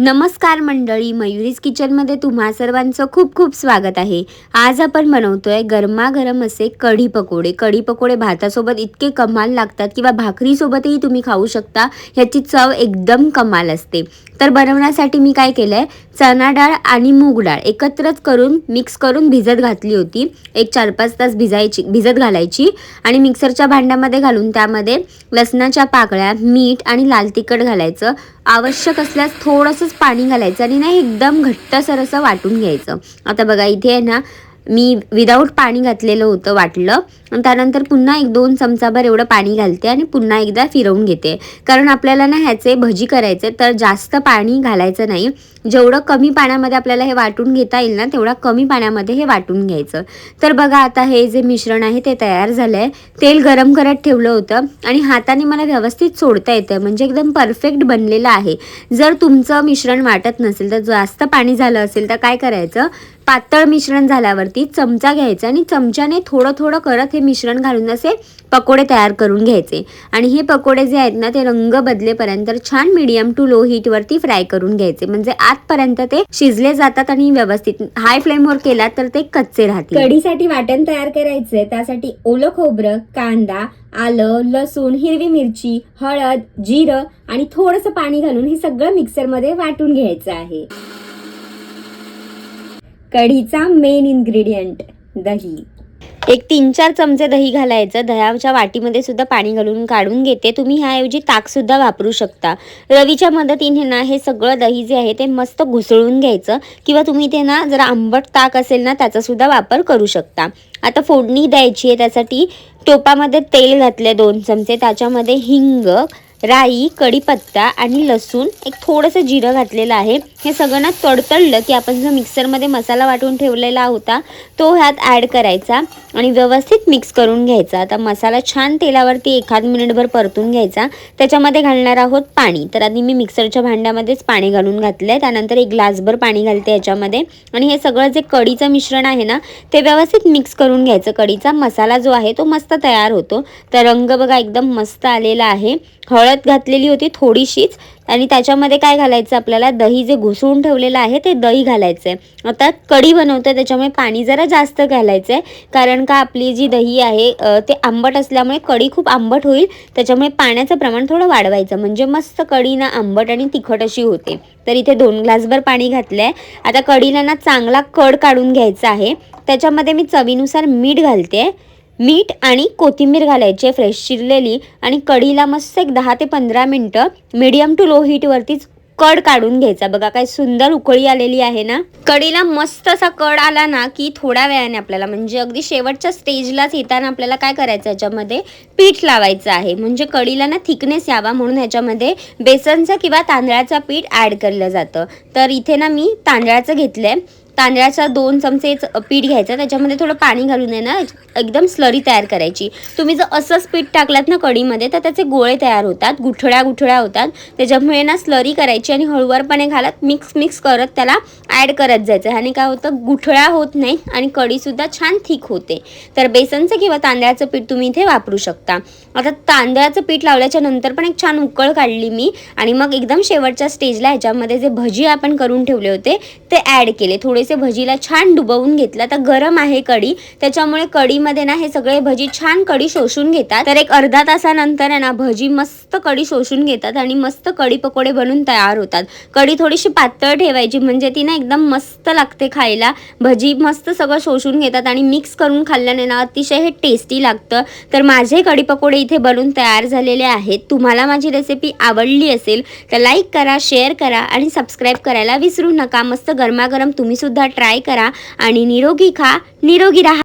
नमस्कार मंडळी, मयुरीज किचनमध्ये तुम्हा सर्वांचं खूप खूप स्वागत आहे। आज आपण बनवतोय गरमागरम असे कढी पकोडे। कढी पकोडे भातासोबत इतके कमाल लागतात किंवा भाकरीसोबतही तुम्ही खाऊ शकता। ह्याची चव एकदम कमाल असते। तर बनवण्यासाठी मी काय केलंय, चणा डाळ आणि मूग डाळ एकत्रच करून मिक्स करून भिजत घातली होती। एक 4-5 तास भिजत घालायची आणि मिक्सरच्या भांड्यामध्ये घालून त्यामध्ये लसणाच्या पाकळ्या, मीठ आणि लाल तिखट घालायचं। आवश्यक असल्यास थोडंसंच पाणी घालायचं आणि नाही एकदम घट्टसर असं वाटून घ्यायचं। आता बघा इथे आहे ना, मी विदाऊट पाणी घातलेलं होतं वाटलं आणि त्यानंतर पुन्हा 1-2 चमचाभर एवढं पाणी घालते आणि पुन्हा एकदा फिरवून घेते। कारण आपल्याला ना ह्याचे भजी करायचे तर जास्त पाणी घालायचं नाही। जेवढं कमी पाण्यामध्ये आपल्याला हे वाटून घेता येईल ना, तेवढा कमी पाण्यामध्ये हे वाटून घ्यायचं। तर बघा आता हे जे मिश्रण आहे ते तयार झालंय। तेल गरम करत ठेवलं होतं आणि हाताने मला व्यवस्थित सोडता येतं, म्हणजे एकदम परफेक्ट बनलेलं आहे। जर तुमचं मिश्रण वाटत नसेल तर जास्त पाणी झालं असेल तर काय करायचं, पातळ मिश्रण झाल्यावरती चमचा घ्यायचा आणि चमच्याने थोडं थोडं करत हे मिश्रण घालून असे पकोडे तयार करून घ्यायचे। आणि हे पकोडे जे आहेत ना, ते रंग बदलेपर्यंत छान मीडियम टू लो हीट वरती फ्राय करून घ्यायचे, म्हणजे आतपर्यंत ते शिजले जातात आणि व्यवस्थित। हाय फ्लेमवर केला तर ते कच्चे राहतील। कढीसाठी वाटण तयार करायचंय, त्यासाठी ओलं खोबरं, कांदा, आलं, लसूण, हिरवी मिरची, हळद, जिरं आणि थोडंसं पाणी घालून हे सगळं मिक्सरमध्ये वाटून घ्यायचं आहे। कढीचा मेन इन्ग्रेडियंट दही। एक 3-4 चमचे दही घालायचं। दह्याच्या वाटीमध्ये सुद्धा पाणी घालून काढून घेते। तुम्ही ह्याऐवजी ताक सुद्धा वापरू शकता। रवीच्या मदतीने ना हे सगळं दही जे आहे ते मस्त घुसळून घ्यायचं, किंवा तुम्ही ते ना जरा आंबट ताक असेल ना त्याचा सुद्धा वापर करू शकता। आता फोडणी द्यायची आहे, त्यासाठी टोपामध्ये तेल घातले 2 चमचे, त्याच्यामध्ये हिंग, राई, कढीपत्ता आणि लसूण, एक थोडंसं जिरं घातलेलं आहे। हे सगळं ना तडतडलं की आपण जो मिक्सरमध्ये मसाला वाटून ठेवलेला होता तो ह्यात ॲड करायचा आणि व्यवस्थित मिक्स करून घ्यायचा। आता मसाला छान तेलावरती 1 मिनिटभर परतून घ्यायचा। त्याच्यामध्ये घालणार आहोत पाणी। तर आधी मी मिक्सरच्या भांड्यामध्येच पाणी घालून घातलंय, त्यानंतर 1 ग्लासभर पाणी घालते याच्यामध्ये आणि हे सगळं जे कढीचं मिश्रण आहे ना ते व्यवस्थित मिक्स करून घ्यायचं। कढीचा मसाला जो आहे तो मस्त तयार होतो। तर रंग बघा एकदम मस्त आलेला आहे। हळद घातलेली होती थोडीशीच आणि त्याच्यामध्ये काय घालायचं, आपल्याला दही जे घुसळून ठेवलेलं आहे ते दही घालायचंय। आता कढी बनवतोय त्याच्यामुळे पाणी जरा जास्त घालायचंय, कारण का आपली जी दही आहे ते आंबट असल्यामुळे कढी खूप आंबट होईल, त्याच्यामुळे पाण्याचं प्रमाण थोडं वाढवायचं, म्हणजे मस्त कढी ना आंबट आणि तिखट अशी होते। तर इथे 2 ग्लासभर पाणी घातलंय। आता कढीला ना चांगला कड काढून घ्यायचा आहे। त्याच्यामध्ये मी चवीनुसार मीठ घालते। मीठ आणि कोथिंबीर घालायची फ्रेश चिरलेली आणि कढीला मस्त एक 10 ते 15 मिनिटं मीडियम टू लो हीट वरतीच कड काढून घ्यायचा। बघा काय सुंदर उकळी आलेली आहे ना। कढीला मस्त असा कड आला ना की थोड्या वेळाने आपल्याला, म्हणजे अगदी शेवटच्या स्टेजलाच येताना आपल्याला काय करायचं, याच्यामध्ये पीठ लावायचं आहे, म्हणजे कढीला ना थिकनेस यावा म्हणून ह्याच्यामध्ये बेसनचं किंवा तांदळाचं पीठ ॲड केलं जातं। तर इथे ना मी तांदळाचं घेतलंय। तांदळाचा 2 चमचे पीठ घ्यायचं, त्याच्यामध्ये थोडं पाणी घालून आहे ना एकदम स्लरी तयार करायची। तुम्ही जर असंच पीठ टाकलात ना कढीमध्ये तर त्याचे गोळे तयार होतात, गुठळ्या होतात। त्याच्यामुळे ना स्लरी करायची आणि हळूवारपणे घालत मिक्स करत त्याला ॲड करत जायचं। ह्याने काय होतं, गुठळ्या होत नाही आणि कढीसुद्धा छान थिक होते। तर बेसनचं किंवा तांदळाचं पीठ तुम्ही इथे वापरू शकता। आता तांदळाचं पीठ लावल्याच्या नंतर पण एक छान उकळ काढली मी आणि मग एकदम शेवटच्या स्टेजला ह्याच्यामध्ये जे भजी आपण करून ठेवले होते ते ॲड केले। थोडेसे भजीला छान डुबवून घेतलं। तर गरम आहे कढी, त्याच्यामुळे कढीमध्ये ना हे सगळे भजी छान कढी शोषून घेतात। तर एक अर्धा तासानंतर आहे ना भजी मस्त कढी शोषून घेतात आणि मस्त कढी पकोडे बनून तयार होतात। कढी थोडीशी पातळ ठेवायची, म्हणजे ती ना एकदम मस्त लागते खायला। भजी मस्त सगळं शोषून घेतात आणि मिक्स करून खाल्ल्याने ना अतिशय हे टेस्टी लागतं। तर माझे कढी पकोडे इथे बनून तयार झालेले आहेत। तुम्हाला माझी रेसिपी आवडली असेल तर लाईक करा, शेअर करा आणि सबस्क्राईब करायला विसरू नका। मस्त गरमागरम तुम्ही सुद्धा ट्राय करा आणि निरोगी खा, निरोगी राहा।